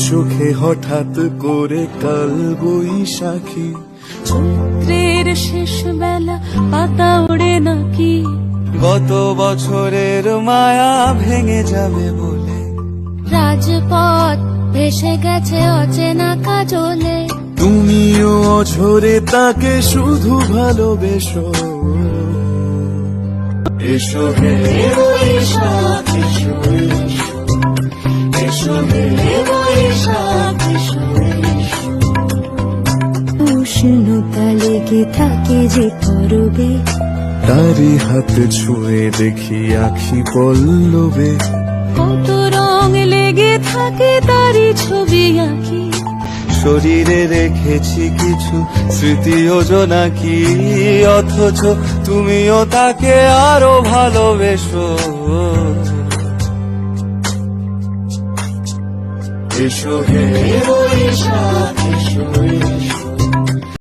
চোখে হঠাৎ করে কাল বৈশাখী। চৈত্রের শেষ বেলা পাতা ওড়ে নাকি, গত বছরের মায়া ভেঙে যাবে বলে। রাজপথ ভেসে গেছে অচেনা কাজলে, তুমিও অঝরে তাকে শুধু ভালোবেসো। এসো হে বৈশাখ এসো, এসো হে বৈশাখ এসো। উষ্ণতা লেগে থাকে যে পরবে, তারি হাত ছুঁয়ে দেখি আখি পল্লবে। কত রং লেগে থাকে তারই ছবি আঁকি, শরীরে রেখেছি কিছু স্মৃতি জোনাকি, অথচ তুমিও তাকে আরো ভালোবেসো। এসো হে বৈশাখ এসো, এসো।